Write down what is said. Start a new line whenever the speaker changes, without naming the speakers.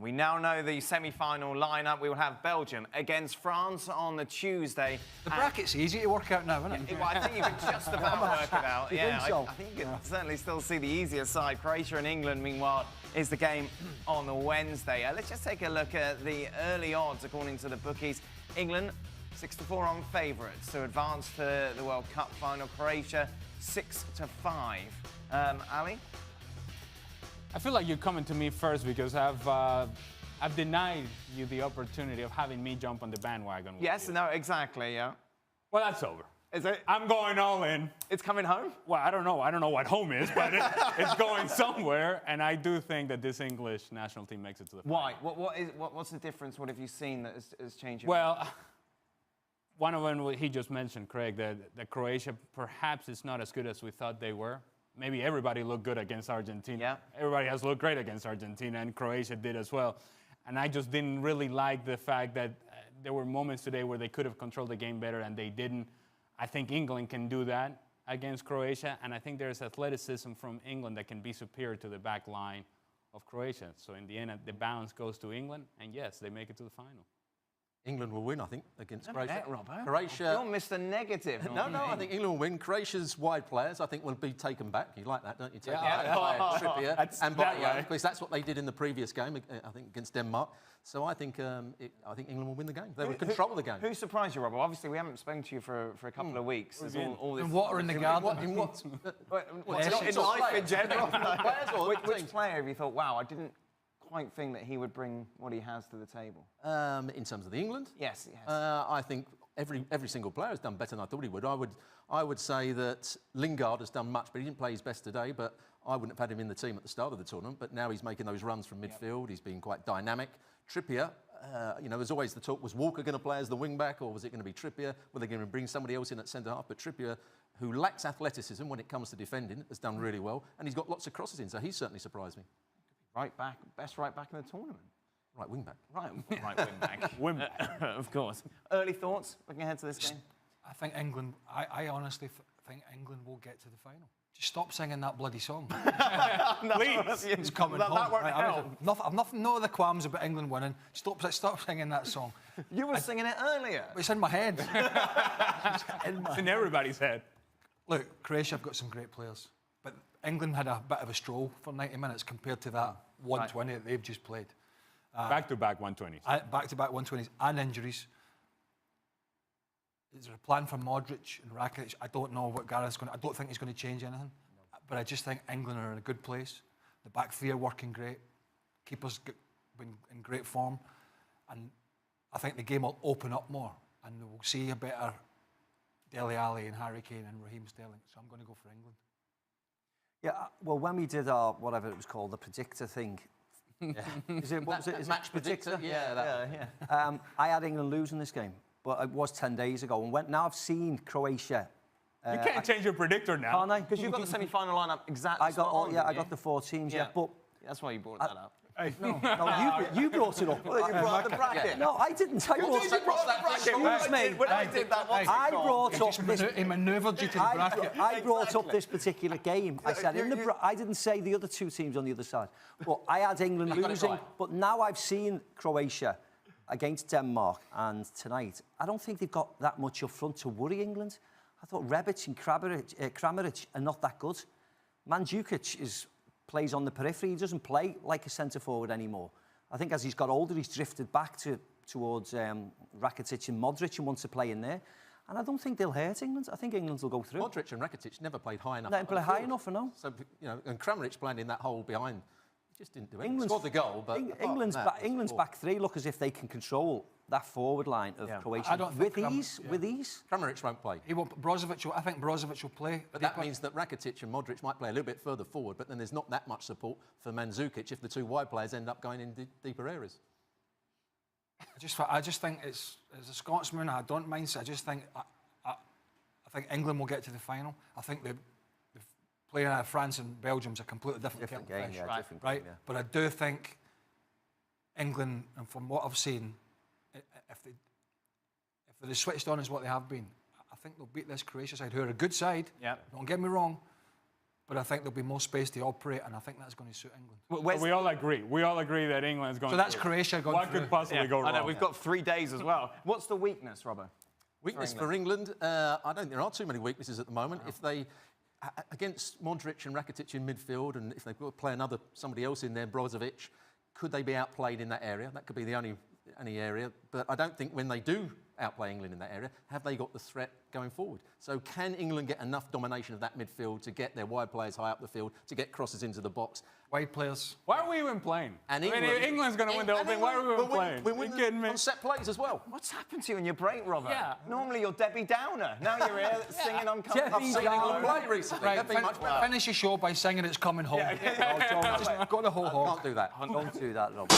We now know the semi-final lineup. We will have Belgium against France on the Tuesday.
The bracket's easy to work out now, isn't it?
Well, I think you can just about work it out. Yeah,
so?
I think you can certainly still see the easier side. Croatia and England, meanwhile, is the game on the Wednesday. Let's just take a look at the early odds according to the bookies. England, 6-4 on favourites to advance for the World Cup final. Croatia, 6-5. Ali?
I feel like you're coming to me first because I've denied you the opportunity of having me jump on the bandwagon.
Yes, no, exactly, yeah.
Well, that's over.
Is it?
I'm going all in.
It's coming home?
Well, I don't know. I don't know what home is, but it's going somewhere. And I do think that this English national team makes it to the final.
Why? What's the difference? What have you seen that has changed?
Well, one of them he just mentioned, Craig, that Croatia perhaps is not as good as we thought they were. Maybe everybody looked good against Argentina.
Yeah.
Everybody has looked great against Argentina, and Croatia did as well. And I just didn't really like the fact that there were moments today where they could have controlled the game better and they didn't. I think England can do that against Croatia, and I think there's athleticism from England that can be superior to the back line of Croatia. So in the end, the balance goes to England, and yes, they make it to the final.
England will win, I think, against Croatia.
Robbo.
Croatia.
You're Mr. Negative.
No, I think England will win. Croatia's wide players, I think, will be taken back. You like that, don't you? Taken
Yeah.
back by Trippier and by
that way.
because that's what they did in the previous game, I think, against Denmark. So I think England will win the game. They will control the game.
Who surprised you, Robbo? Obviously, we haven't spoken to you for a couple of weeks. There's all this
And water in the garden.
In what?
in life in general.
Players or
Which player have you thought, wow, I didn't quite think that he would bring what he has to the table?
In terms of the England?
Yes.
I think every single player has done better than I thought he would. I would say that Lingard has done much, but he didn't play his best today. But I wouldn't have had him in the team at the start of the tournament. But now he's making those runs from midfield. He's being quite dynamic. Trippier, there's always the talk, was Walker going to play as the wing-back or was it going to be Trippier? Were they going to bring somebody else in at centre-half? But Trippier, who lacks athleticism when it comes to defending, has done really well. And he's got lots of crosses in, so he's certainly surprised me.
Right back, best right back in the tournament.
Right wing-back.
Right wing back. Of course. Early thoughts looking ahead to this game?
I think England, I honestly think England will get to the final. Just stop singing that bloody song.
Please.
It's coming home.
That won't help.
I've nothing, no other qualms about England winning. Stop singing that song.
You were singing it earlier.
It's in my head.
It's in everybody's head.
Look, Croatia have got some great players. But England had a bit of a stroll for 90 minutes compared to that 120 that they've just played.
Back-to-back 120s.
Back-to-back 120s and injuries. Is there a plan for Modric and Rakitic? I don't know what Gareth's going to... I don't think he's going to change anything. No. But I just think England are in a good place. The back three are working great. Keepers been in great form. And I think the game will open up more. And we'll see a better Dele Alli and Harry Kane and Raheem Sterling. So I'm going to go for England.
Yeah, well, when we did our, whatever it was called, the predictor thing.
Yeah.
Is it
match predictor? Yeah.
I had England losing this game, but it was 10 days ago. And now I've seen Croatia.
You can't change your predictor now.
Can't I?
Because you've got the semi-final lineup exactly.
I got the 4 teams. Yeah, but
that's why you brought that up.
No, you brought it up.
Well, you brought the bracket.
No, I didn't. I brought
that bracket. When I did that,
I brought up this.
He manoeuvred you to the bracket.
I brought up this particular game. I said I didn't say the other two teams on the other side. But I had England losing. But now I've seen Croatia against Denmark and tonight. I don't think they've got that much up front to worry England. I thought Rebic and Kramaric are not that good. Mandzukic plays on the periphery. He doesn't play like a centre-forward anymore. I think as he's got older, he's drifted back towards Rakitic and Modric and wants to play in there. And I don't think they'll hurt England. I think England will go through.
Modric and Rakitic never played high enough.
They didn't play high enough, I know.
So, and Kramaric playing in that hole behind, he just didn't do anything. Scored the goal, but
England's back three look as if they can control that forward line of Croatia
I don't think
with ease.
Kramaric won't play.
He won't. I think Brozovic will play.
But that means that Rakitic and Modric might play a little bit further forward, but then there's not that much support for Mandzukic if the two wide players end up going in deeper areas.
I just think as a Scotsman, I don't mind. I just think I think England will get to the final. I think the playing out of France and Belgium's a completely different
game,
right?
Different game, yeah.
But I do think England, and from what I've seen, if they're switched on as what they have been, I think they'll beat this Croatia side, who are a good side.
Yeah.
Don't get me wrong, but I think there'll be more space to operate, and I think that's going to suit England.
We all agree. We all agree that England's going.
So that's
through.
Croatia going
What
through.
could possibly go
I
wrong?
know, we've got 3 days as well. What's the weakness, Robbo?
Weakness for England, I don't think there are too many weaknesses at the moment. If they, against Modric and Rakitic in midfield, and if they've got to play somebody else in there, Brozovic, could they be outplayed in that area? That could be the only area. But I don't think when they do outplay England in that area, have they got the threat going forward? So can England get enough domination of that midfield to get their wide players high up the field, to get crosses into the box?
Wide players.
Why are we even playing?
And
England's going to win the whole thing. Why are we even playing?
We're
You kidding me?
on set plays as well.
What's happened to you in your break, Robbo?
Yeah.
Normally you're Debbie Downer. Now you're here singing on
Debbie
I've seen England
Downer.
play recently.
Right,
They've been much better.
finish your show by singing It's Coming Home. Just got the whole hog.
Can't do that.
Don't do that, Rob.